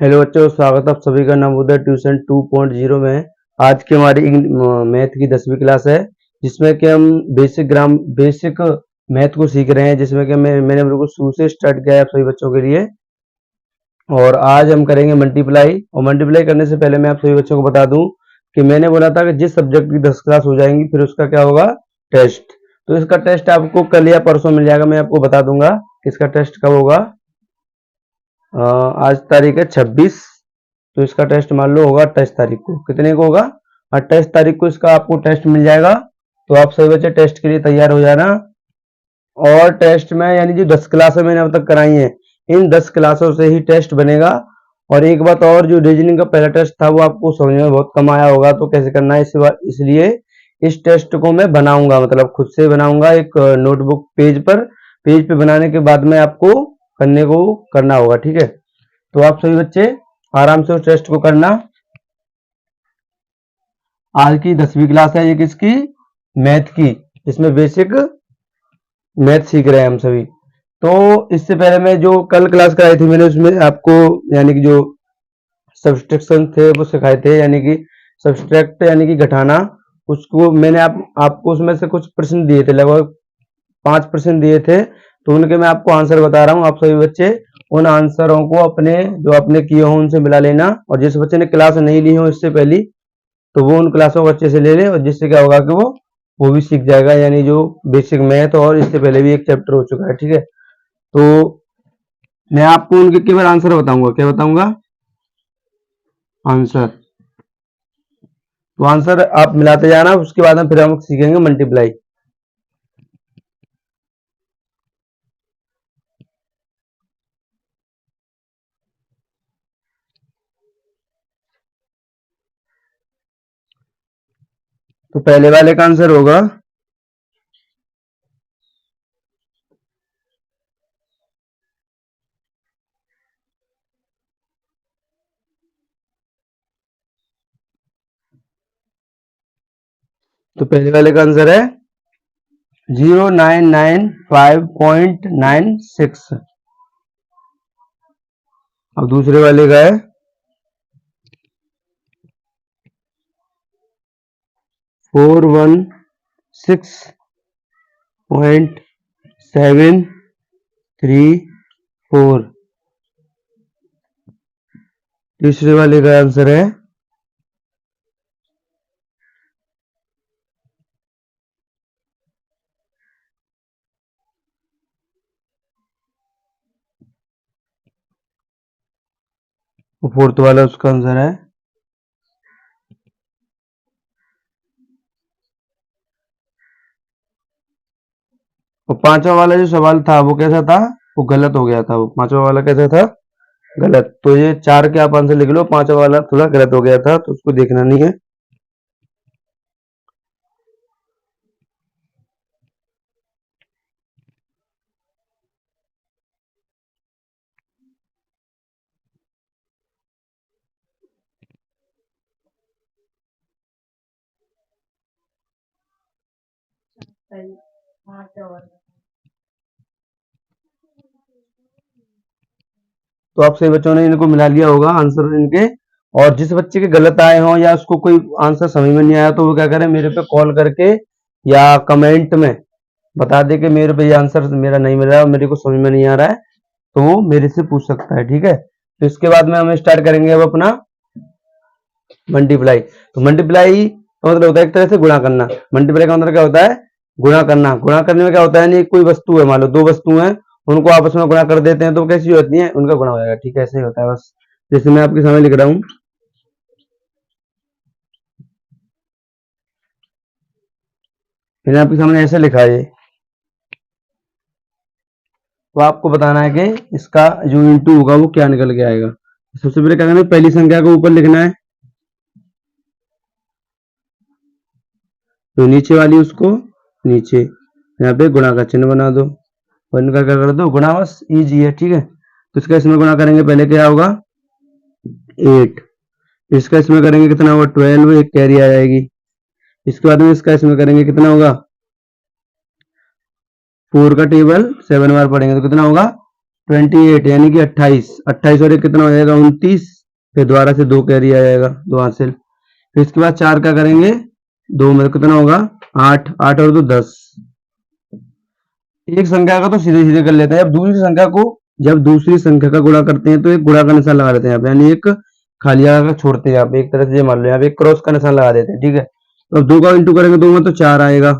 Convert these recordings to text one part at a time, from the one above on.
Hello बच्चों, स्वागत है आप सभी का नवोदय ट्यूशन 2.0 में। आज की हमारी मैथ की 10वीं क्लास है, जिसमें कि हम बेसिक मैथ को सीख रहे हैं, जिसमें कि मैंने बिल्कुल शुरू से स्टार्ट किया है आप सभी बच्चों के लिए। और आज हम करेंगे मल्टीप्लाई। और मल्टीप्लाई करने से पहले मैं आप सभी बच्चों को बता दूं कि मैंने बोला था कि जिस सब्जेक्ट की 10 क्लास हो जाएंगी फिर उसका क्या होगा, टेस्ट। तो इसका टेस्ट आपको कल या परसों मिल जाएगा, मैं आपको बता दूंगा कि इसका टेस्ट कब होगा। आज तारीख है 26, तो इसका टेस्ट मान लो होगा 28 तारीख को। कितने को होगा? 28 तारीख को इसका आपको टेस्ट मिल जाएगा। तो आप सभी बच्चे टेस्ट के लिए तैयार हो जाना। और टेस्ट में यानी जो 10 क्लासें मैंने अब तक कराई हैं, इन 10 क्लासों से ही टेस्ट बनेगा। और एक बात और, जो रीजनिंग का पहला टेस्ट था वो आपको समझ में बहुत कम आया होगा, तो कैसे करना है इसलिए इस टेस्ट को मैं बनाऊंगा, मतलब खुद से बनाऊंगा एक नोटबुक पेज पे बनाने के बाद में आपको करना होगा। ठीक है, तो आप सभी बच्चे आराम से उस टेस्ट को करना। आज की 10वीं क्लास है ये किसकी? मैथ की। इसमें बेसिक मैथ सीख रहे हैं हम सभी। तो इससे पहले मैं जो कल क्लास कराई थी मैंने, उसमें आपको यानी कि जो सब्सट्रैक्शन थे वो सिखाए थे, यानी कि सब्सट्रैक्ट यानी कि घटाना। उसको मैंने आपको उसमें से कुछ प्रश्न दिए थे, लगभग 5 प्रश्न दिए थे, तो उनके मैं आपको आंसर बता रहा हूँ। आप सभी बच्चे उन आंसरों को जो अपने किए हो उनसे मिला लेना। और जिस बच्चे ने क्लास नहीं ली हो इससे पहली, तो वो उन क्लासों को अच्छे से ले ले, और जिससे क्या होगा कि वो भी सीख जाएगा, यानी जो बेसिक मैथ। और इससे पहले भी एक चैप्टर हो चुका है। ठीक है, तो मैं आपको उनके केवल आंसर बताऊंगा। क्या बताऊंगा? आंसर। तो आंसर आप मिलाते जाना, उसके बाद में फिर हम सीखेंगे मल्टीप्लाई। तो पहले वाले का आंसर होगा, तो पहले वाले का आंसर है 0995.96। अब दूसरे वाले का है 416.734। तीसरे वाले का आंसर है 4th वाला, उसका आंसर है और 5वां वाला जो सवाल था वो कैसा था? वो गलत हो गया था। वो 5वां वाला कैसा था? गलत। तो ये 4 के आप आंसर लिख लो, 5वां वाला थोड़ा गलत हो गया था, तो उसको देखना नहीं है। तो आप सभी बच्चों ने इनको मिला लिया होगा आंसर इनके। और जिस बच्चे के गलत आए हों या उसको कोई आंसर समझ में नहीं आया, तो वो क्या करे, मेरे पे कॉल करके या कमेंट में बता दे कि मेरे पे ये आंसर मेरा नहीं मिल रहा है, मेरे को समझ में नहीं आ रहा है, तो वो मेरे से पूछ सकता है। ठीक है, तो इसके बाद में हम स्टार्ट करेंगे अब अपना मल्टीप्लाई। तो मल्टीप्लाई का मतलब होता है एक तरह से गुणा करना। मल्टीप्लाई का मतलब क्या होता है? गुणा करना। गुणा करने में क्या होता है, नहीं कोई वस्तु है, मान लो 2 वस्तु हैं, उनको आपस में गुणा कर देते हैं तो कैसी होती है? उनका गुणा हो जाएगा। ठीक है, ऐसे ही होता है बस। जैसे मैं आपके सामने लिख रहा हूँ, मैंने आपके सामने ऐसे लिखा है, तो आपको बताना है कि इसका जो इंटू होगा वो क्या निकल के आएगा। सबसे पहले क्या करना है, पहली संख्या को ऊपर लिखना है, तो नीचे वाली उसको नीचे, यहाँ पे गुणा का चिन्ह बना दो और इनका क्या कर दो, गुणा। बस इजी है। ठीक है, तो इसका इसमें गुणा करेंगे, पहले क्या होगा 8, इसका इसमें करेंगे कितना होगा 12, एक कैरी आ जाएगी। इसके बाद में इसका इसमें करेंगे कितना होगा 4 का टेबल 7 बार पढ़ेंगे तो कितना होगा 28 यानी कि 28, 28 और एक कितना हो जाएगा 29, फिर दोबारा से 2 कैरी आ जाएगा 2 हासिल। फिर इसके बाद 4 का करेंगे 2 में कितना होगा 8, 8 और 2 10। एक संख्या का तो सीधे सीधे कर लेते हैं, जब दूसरी संख्या का गुणा करते हैं तो एक गुणा का निशान लगा देते हैं यहाँ पे, यानी एक खाली जगह का छोड़ते हैं यहाँ पे, एक तरह से ये मान लो यहाँ पे एक क्रॉस का निशान लगा देते हैं, ठीक है। तो अब 2 का इंटू करेंगे 2 में तो 4 आएगा,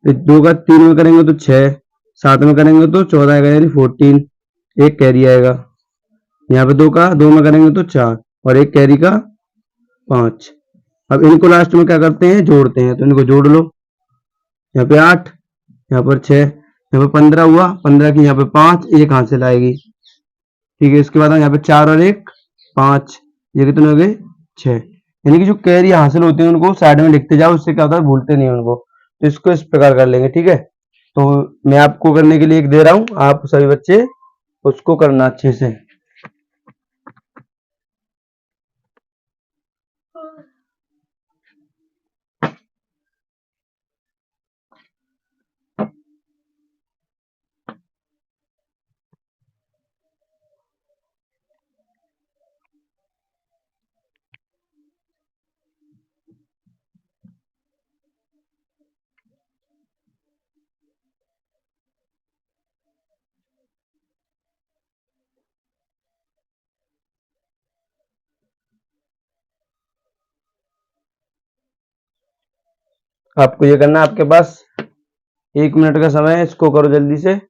फिर 2 का 3 में करेंगे तो 6, 7 में करेंगे तो 14 आएगा यानी 14, एक कैरी आएगा। यहाँ पे 2 में करेंगे तो 4 और एक कैरी का 5। अब इनको लास्ट में क्या करते हैं जोड़ते हैं, तो इनको जोड़ लो, यहाँ पे 8, यहाँ पर 6, यहाँ पे 15 हुआ, 15 की यहाँ पे 5, एक हासिल आएगी, ठीक है। इसके बाद यहाँ पे 4 और 1 5, ये कितने हो गए 6। यानी कि जो कैरी हासिल होती है उनको साइड में लिखते जाओ, उससे क्या होता है भूलते नहीं उनको। तो इसको इस प्रकार कर लेंगे, ठीक है। तो मैं आपको करने के लिए एक दे रहा हूं, आप सभी बच्चे उसको करना अच्छे से। आपको ये करना है, आपके पास 1 मिनट का समय है, इसको करो जल्दी से।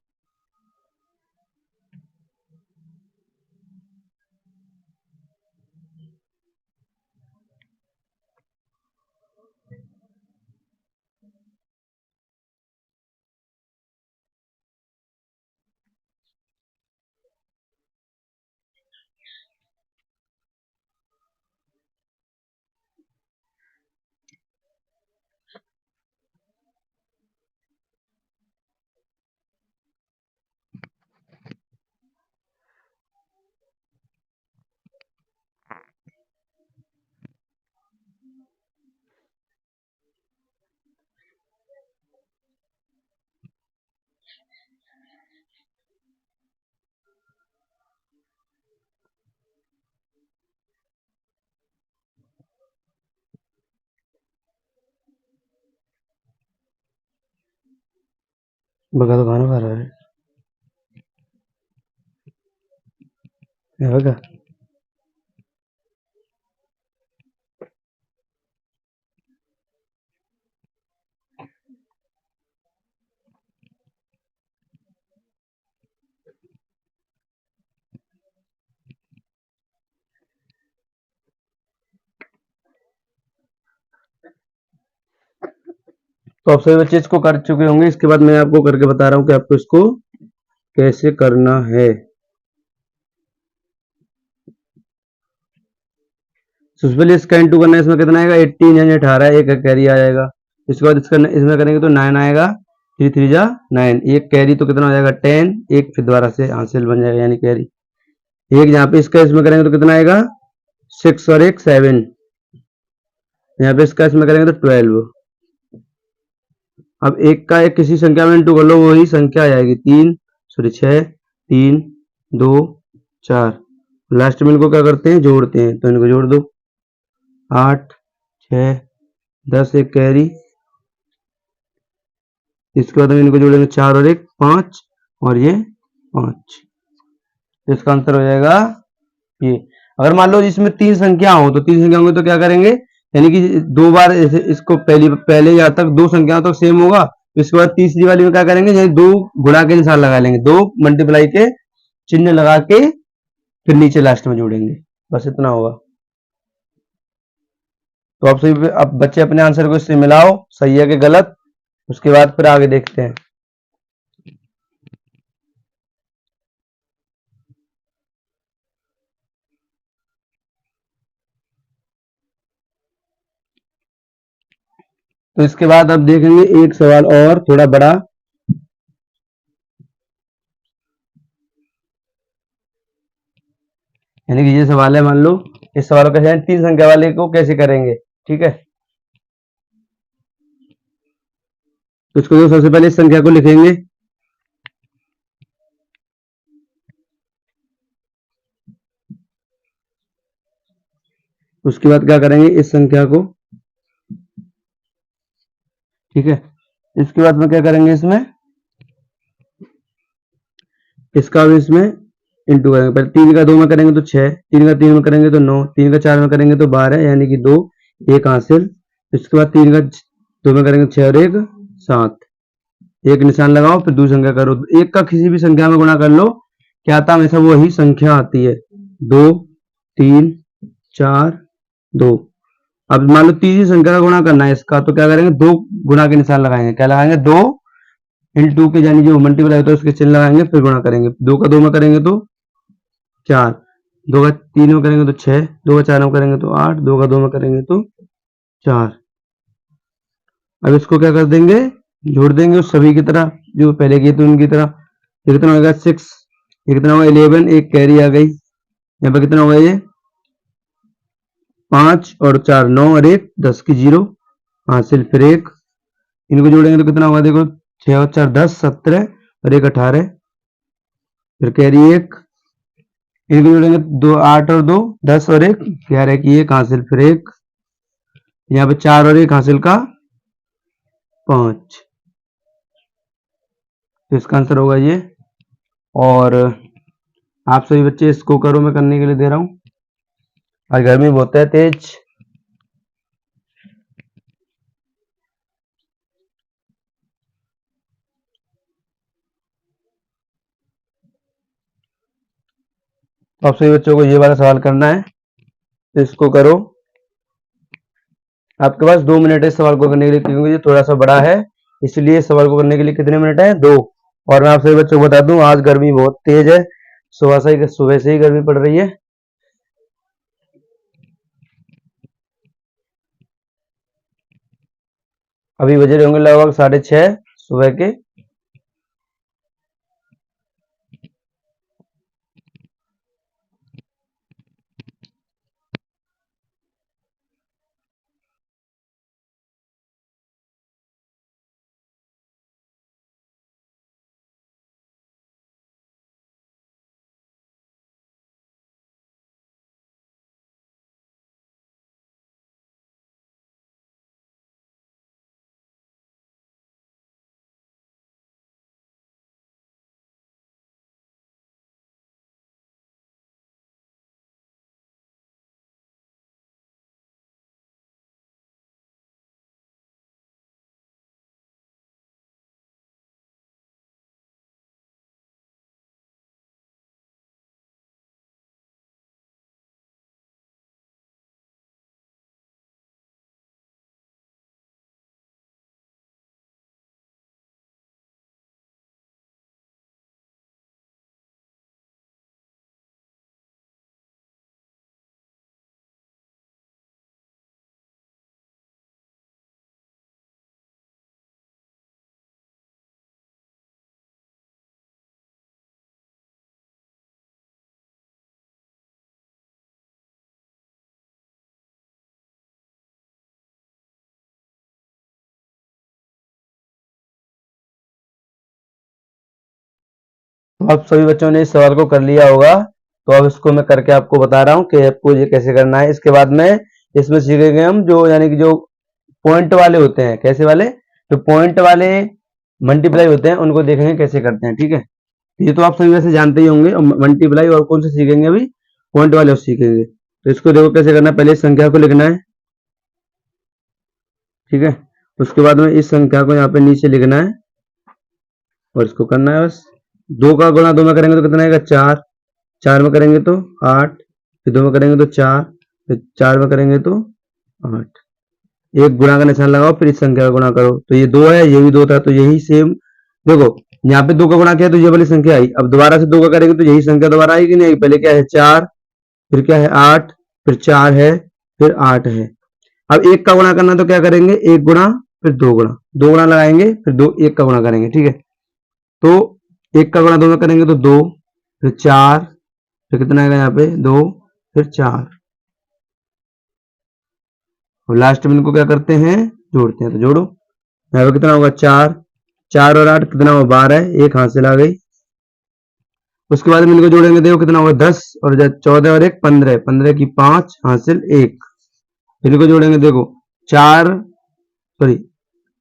बगा तो खाना खा रहा है बगा। तो आप सभी बच्चे इसको कर चुके होंगे, इसके बाद मैं आपको करके बता रहा हूँ कि आपको इसको कैसे करना है। सबसे पहले इसका इंटू करना है, इसमें कितना आएगा 18 यानी 18, एक कैरी आ जाएगा। इसके बाद इसका इसमें करेंगे तो 9 आएगा, 3 3 जा 9, एक कैरी तो कितना हो जाएगा 10, एक फिर दोबारा से हासिल बन जाएगा यानी कैरी एक। यहाँ पे इसका इसमें करेंगे तो कितना आएगा 6 और एक 7, यहाँ पे इसका इसमें करेंगे तो 12। अब एक का एक किसी संख्या में इंटू कर लो, वही संख्या आ जाएगी 6, 3 2 4। लास्ट में इनको क्या करते हैं जोड़ते हैं, तो इनको जोड़ दो 8 6 10, एक कैरी। इसके बाद हम इनको जोड़ेंगे 4 और एक 5 और ये 5, इसका आंसर हो जाएगा ये। अगर मान लो इसमें 3 संख्या हो तो 3 संख्या होंगे तो क्या करेंगे, यानी कि 2 बार इसको पहले यहाँ तक 2 संख्याओं तक सेम होगा, इसके बाद तीसरी वाली में क्या करेंगे, यानी 2 गुणा के निशान लगा लेंगे, 2 मल्टीप्लाई के चिन्ह लगा के फिर नीचे लास्ट में जोड़ेंगे, बस इतना होगा। तो आप सभी अब बच्चे अपने आंसर को इससे मिलाओ, सही है कि गलत, उसके बाद फिर आगे देखते हैं। तो इसके बाद अब देखेंगे एक सवाल और थोड़ा बड़ा, यानी कि ये सवाल है, मान लो इस सवाल को कैसे 3 संख्या वाले को कैसे करेंगे, ठीक है। तो इसको सबसे पहले इस संख्या को लिखेंगे, उसके बाद क्या करेंगे इस संख्या को, ठीक है। इसके बाद में क्या करेंगे इसमें, इसका भी इसमें इंटू करेंगे। पहले 3 का 2 में करेंगे तो 6, 3 का 3 में करेंगे तो 9, 3 का 4 में करेंगे तो 12, यानी कि 2, 1 हासिल। इसके बाद 3 का 2 में करेंगे 6 और 1 7, एक निशान लगाओ, फिर दूसरी संख्या करो। एक का किसी भी संख्या में गुणा कर लो, क्या आता है, हमेशा वही संख्या आती है, 2 3 4 2। अब मान लो तीसरी संख्या का गुणा करना है इसका, तो क्या करेंगे, 2 गुणा के निशान लगाएंगे। क्या लगाएंगे, 2 × 2 के, यानी जो मल्टीप्लाई होता है उसके चिन्ह लगाएंगे, फिर गुणा करेंगे। 2 का 2 में करेंगे तो 4, 2 का 3 में करेंगे तो 6, 2 का 4 में करेंगे तो 8, 2 का 2 में करेंगे तो 4। अब इसको क्या कर देंगे, जोड़ देंगे उस सभी की तरह जो पहले किए थे उनकी तरह। ये कितना होगा 6, ये कितना होगा 11, एक कैरी आ गई। यहाँ पर कितना होगा ये 5 और 4 9 और 1 10 की 0 हासिल, फिर 1, इनको जोड़ेंगे तो कितना होगा, देखो 6 और 4 10, 17 और 1 18, फिर कैरी 1, इनको जोड़ेंगे 2 8 और 2 10 और 1 11 की 1 हासिल, फिर 1, यहाँ पे 4 और 1 हासिल का 5। तो इसका आंसर होगा ये। और आप सभी बच्चे इसको करो, मैं करने के लिए दे रहा हूं। आज गर्मी बहुत है तेज। तो आप सभी बच्चों को ये वाला सवाल करना है, इसको करो। आपके पास 2 मिनट है इस सवाल को करने के लिए, क्योंकि ये थोड़ा सा बड़ा है, इसलिए इस सवाल को करने के लिए कितने मिनट है, 2। और मैं आप सभी बच्चों को बता दूं, आज गर्मी बहुत तेज है, सुबह से ही गर्मी पड़ रही है। अभी बजे रहे होंगे लगभग 6:30 सुबह के। तो आप सभी बच्चों ने इस सवाल को कर लिया होगा। तो अब इसको मैं करके आपको बता रहा हूँ कि आपको ये कैसे करना है। इसके बाद में इसमें सीखेंगे हम जो, यानी कि जो पॉइंट वाले होते हैं, कैसे वाले, जो पॉइंट वाले मल्टीप्लाई होते हैं उनको देखेंगे कैसे करते हैं, ठीक है। ये तो आप सभी वैसे जानते ही होंगे। मल्टीप्लाई और कौन से सीखेंगे, अभी पॉइंट वाले सीखेंगे। तो इसको देखो कैसे करना है। पहले इस संख्या को लिखना है, ठीक है। उसके बाद में इस संख्या को यहाँ पे नीचे लिखना है और इसको करना है बस। 2 का गुणा 2 में करेंगे तो कितना आएगा 4, 4 में करेंगे तो 8, फिर 2 में करेंगे तो 4, फिर 4 में करेंगे तो 8। एक गुणा का निशान लगाओ, फिर इस संख्या का गुणा करो। तो ये 2 है, ये भी 2 था, तो यही सेम। देखो यहाँ पे 2 का गुणा किया तो ये वाली संख्या आई। अब दोबारा से 2 का करेंगे तो यही संख्या दोबारा आएगी नहीं। पहले क्या है 4, फिर क्या है 8, फिर 4 है, फिर 8 है। अब 1 का गुणा करना तो क्या करेंगे, 1 गुणा फिर 2 गुणा, 2 गुणा लगाएंगे, फिर 1 का गुणा करेंगे, ठीक है। तो 1 का गुणा 2 में करेंगे तो 2, फिर 4, फिर कितना आएगा यहाँ पे 2, फिर 4, और लास्ट में इनको क्या करते हैं, जोड़ते हैं। तो जोड़ो, यहाँ पे कितना होगा 4, 4 और 8 कितना होगा 12, एक हासिल आ गई। उसके बाद में इनको जोड़ेंगे, देखो कितना होगा 10 और 14 और 1 15, 15 की 5 हासिल 1। फिर इनको जोड़ेंगे, देखो 4, सॉरी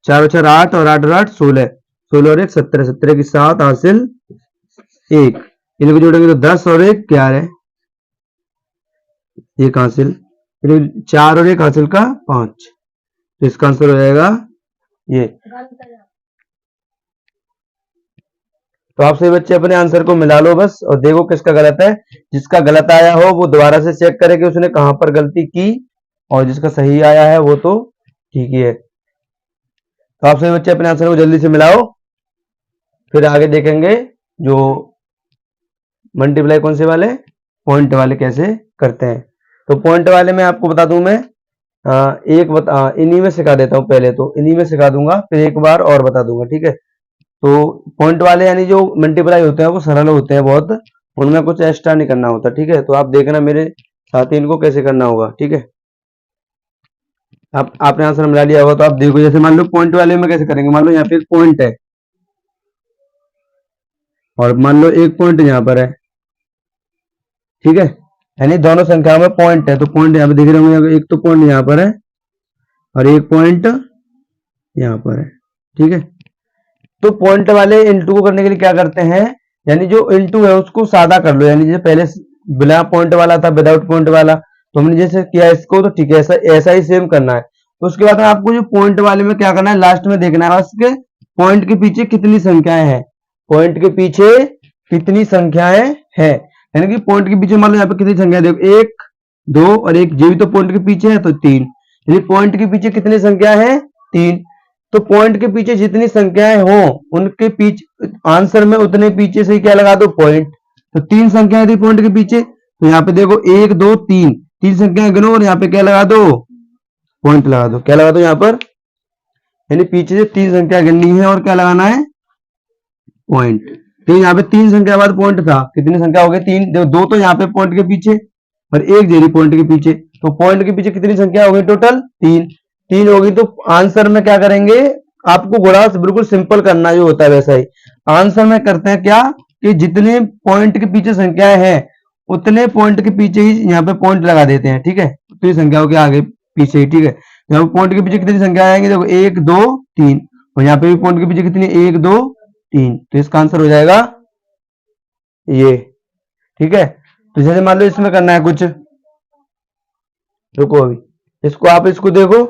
4 और 4 8, और 8 और 8 16, 16 और 1 17, 17 की 7 हासिल 1। इनको जोड़ेंगे तो 10 और 1 11, 1 हासिल, फिर 4 और 1 हासिल का 5। तो इसका आंसर हो जाएगा ये। तो आप सभी बच्चे अपने आंसर को मिला लो बस, और देखो किसका गलत है। जिसका गलत आया हो वो दोबारा से चेक करे कि उसने कहां पर गलती की, और जिसका सही आया है वो तो ठीक ही है। तो आप सभी बच्चे अपने आंसर को जल्दी से मिलाओ, फिर आगे देखेंगे जो मल्टीप्लाई कौन से वाले, पॉइंट वाले कैसे करते हैं। तो पॉइंट वाले में आपको बता दूं मैं, इन्हीं में सिखा देता हूं, पहले तो इन्हीं में सिखा दूंगा, फिर एक बार और बता दूंगा, ठीक है। तो पॉइंट वाले यानी जो मल्टीप्लाई होते हैं वो सरल होते हैं बहुत, उनमें कुछ एक्स्ट्रा नहीं करना होता, ठीक है। तो आप देखना मेरे साथ ही इनको कैसे करना होगा, ठीक है। आप आपने आंसर मिला लिया होगा, तो आप देखो, जैसे मान लो पॉइंट वाले में कैसे करेंगे। मान लो यहाँ पे एक पॉइंट है, और मान लो एक पॉइंट यहाँ पर है, ठीक है। यानी दोनों संख्याओं में पॉइंट है, तो पॉइंट यहाँ पे दिख रहे होंगे, एक तो पॉइंट यहाँ पर है और एक पॉइंट यहाँ पर है, ठीक है। तो पॉइंट वाले इनटू को करने के लिए क्या करते हैं, यानी जो इनटू है उसको सादा कर लो। यानी जैसे पहले बिना पॉइंट वाला था, विदाउट पॉइंट वाला, तो हमने जैसे किया इसको, तो ठीक है, ऐसा ऐसा ही सेम करना है। तो उसके बाद में आपको जो पॉइंट वाले में क्या करना है, लास्ट में देखना है उसके पॉइंट के पीछे कितनी संख्याएं हैं, पॉइंट के पीछे कितनी संख्याएं हैं। यानी कि पॉइंट के पीछे मान लो यहाँ पे कितनी संख्या, देखो 1 2 और 1, ये भी तो पॉइंट के पीछे है तो 3। यानी पॉइंट के पीछे कितनी संख्या है, 3। तो पॉइंट के पीछे जितनी संख्याएं हो उनके पीछे आंसर में उतने पीछे से क्या लगा दो, पॉइंट। तो 3 संख्याएं थी पॉइंट के पीछे, तो यहाँ पे देखो 1 2 3, 3 संख्याएं गिनो और यहाँ पे क्या लगा दो, पॉइंट लगा दो। क्या लगा दो यहाँ पर, यानी पीछे से 3 संख्या गिननी है और क्या लगाना है, पॉइंट। तो यहाँ पे 3 संख्या बाद पॉइंट था, कितनी संख्या हो गई, 3। देखो 2 तो यहाँ पे पॉइंट के पीछे और 1 जेरी पॉइंट के पीछे, तो पॉइंट के पीछे कितनी संख्या हो गई टोटल, 3। 3 होगी, तो आंसर में क्या करेंगे, आपको गुणा बिल्कुल सिंपल करना जो होता है वैसा ही आंसर में करते हैं, क्या कि जितने पॉइंट के पीछे संख्याएं हैं उतने पॉइंट के पीछे ही यहाँ पे पॉइंट लगा देते हैं, ठीक है। तो ये संख्याओं के आगे पीछे ही, ठीक है। यहाँ पे पॉइंट के पीछे कितनी संख्या आएंगी, देखो 1 2 3, और यहाँ पे भी पॉइंट के पीछे कितनी, 1 2 3। तो इसका आंसर हो जाएगा ये, ठीक है। तो जैसे मान लो इसमें करना है कुछ, रुको अभी इसको, आप इसको देखो।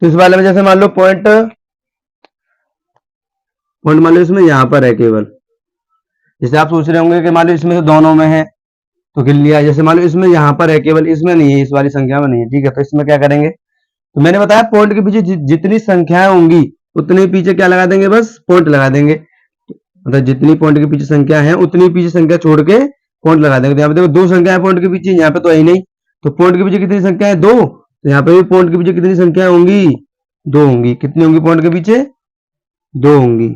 तो इस वाले में जैसे मान लो पॉइंट, पॉइंट मान लो इसमें यहाँ पर है केवल, जैसे आप सोच रहे होंगे कि मान लो इसमें तो दोनों में है तो गिन लिया, जैसे मान लो इसमें यहाँ पर है केवल, इसमें नहीं है, इस वाली संख्या में नहीं है, ठीक है। तो इसमें क्या करेंगे, तो मैंने बताया पॉइंट के पीछे जितनी संख्याएं होंगी उतने पीछे क्या लगा देंगे, बस पॉइंट लगा देंगे। मतलब जितनी पॉइंट के पीछे संख्या है उतनी पीछे संख्या छोड़ के पॉइंट लगा देंगे। तो यहाँ पे देखो 2 संख्या है पॉइंट के पीछे, यहाँ पे तो है ही नहीं, तो पॉइंट के पीछे कितनी संख्या है, 2। तो यहाँ पे भी पॉइंट के पीछे कितनी संख्या होंगी, 2 होंगी। कितनी होंगी पॉइंट के पीछे, 2 होंगी,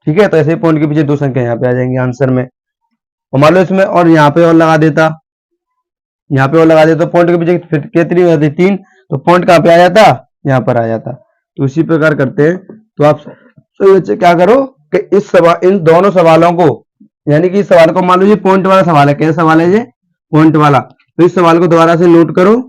ठीक है। तो ऐसे ही पॉइंट के पीछे 2 संख्या यहाँ पे आ जाएंगी आंसर में। और मान लो इसमें और यहाँ पे और लगा देता, यहाँ पे और लगा देता, तो पॉइंट के पीछे फिर कितनी हो जाती, 3। तो पॉइंट कहाँ पे आ जाता, यहाँ पर आ जाता। तो इसी प्रकार करते हैं। तो आप सभी बच्चे क्या करो कि इस सवाल, इन दोनों सवालों को, यानी कि इस सवाल को मान लो ये पॉइंट वाला सवाल है, कैसा सवाल है ये, पॉइंट वाला। तो इस सवाल को दोबारा से नोट करो,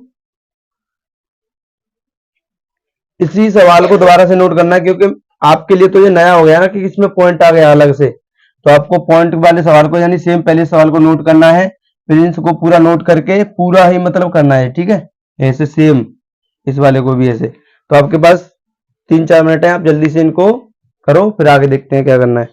इसी सवाल को दोबारा से नोट करना है, क्योंकि आपके लिए तो ये नया हो गया ना कि इसमें पॉइंट आ गया अलग से। तो आपको पॉइंट वाले सवाल को, यानी सेम पहले सवाल को नोट करना है, फिर इसको पूरा नोट करके पूरा ही मतलब करना है, ठीक है। ऐसे सेम इस वाले को भी ऐसे। तो आपके पास 3 4 मिनट है, आप जल्दी से इनको करो, फिर आगे देखते हैं क्या करना है।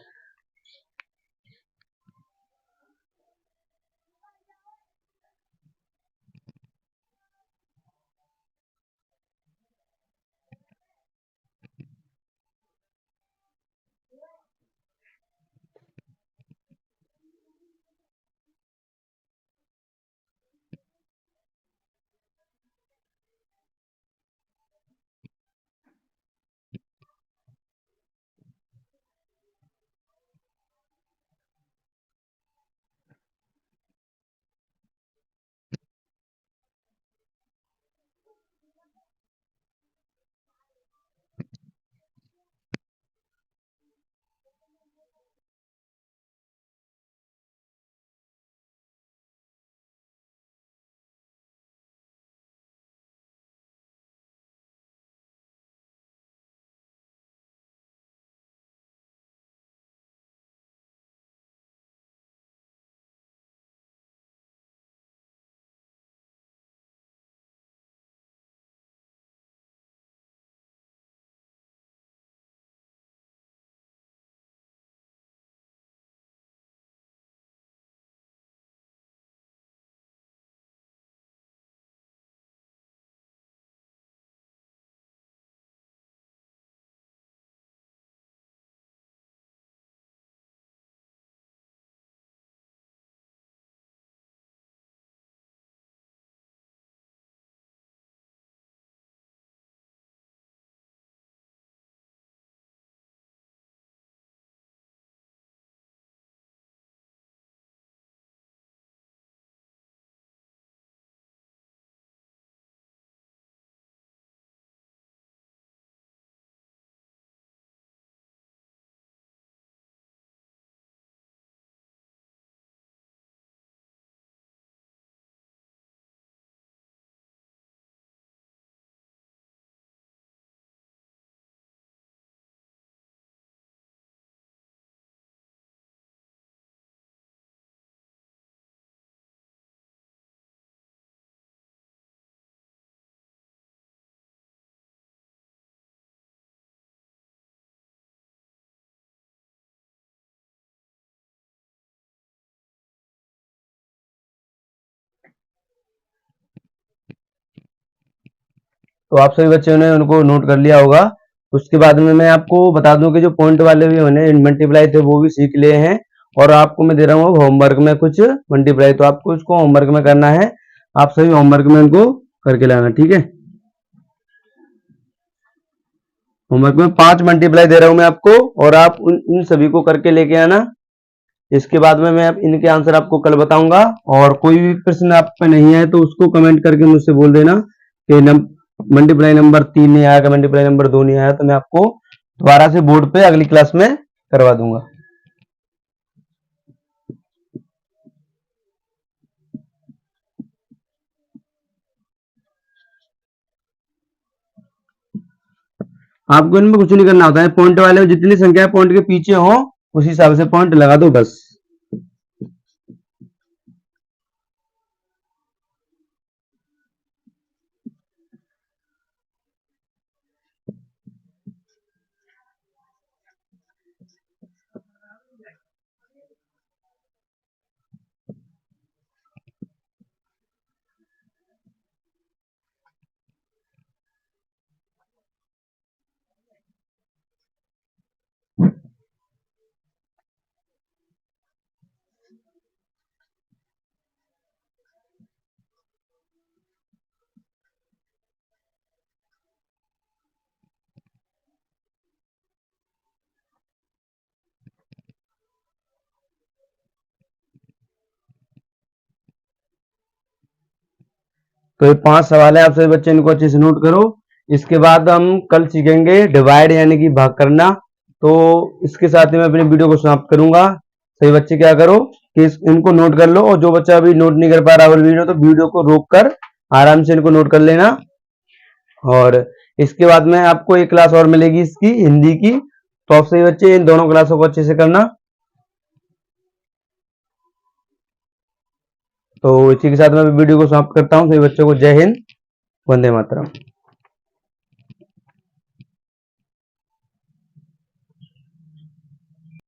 तो आप सभी बच्चों ने उनको नोट कर लिया होगा। उसके बाद में मैं आपको बता दूं कि जो पॉइंट वाले भी मैंने मल्टीप्लाई थे वो भी सीख लिए हैं, और आपको मैं दे रहा हूँ होमवर्क में कुछ मल्टीप्लाई, तो आपको इसको होमवर्क में करना है। आप सभी होमवर्क में उनको करके लाना, ठीक है। होमवर्क में 5 मल्टीप्लाई दे रहा हूं मैं आपको, और आप इन सभी को करके लेके आना। इसके बाद में मैं इनके आंसर आपको कल बताऊंगा, और कोई भी प्रश्न आप पे नहीं है तो उसको कमेंट करके मुझसे बोल देना कि मल्टीप्लाई नंबर 3 नहीं आया, मल्टीप्लाई नंबर 2 नहीं आया, तो मैं आपको दोबारा से बोर्ड पे अगली क्लास में करवा दूंगा। आपको इनमें कुछ नहीं करना होता है, पॉइंट वाले जितनी संख्या पॉइंट के पीछे हो उसी हिसाब से पॉइंट लगा दो बस। तो ये 5 सवाल है, आप सभी बच्चे इनको अच्छे से नोट करो। इसके बाद हम कल सीखेंगे डिवाइड यानी कि भाग करना। तो इसके साथ ही मैं अपनी वीडियो को समाप्त करूंगा। सभी बच्चे क्या करो कि इनको नोट कर लो, और जो बच्चा अभी नोट नहीं कर पा रहा वीडियो, तो वीडियो को रोक कर आराम से इनको नोट कर लेना। और इसके बाद में आपको एक क्लास और मिलेगी इसकी हिंदी की, तो आप सभी बच्चे इन दोनों क्लासों को अच्छे से करना। तो इसी के साथ मैं वीडियो को समाप्त करता हूँ। सभी बच्चों को जय हिंद, वंदे मातरम।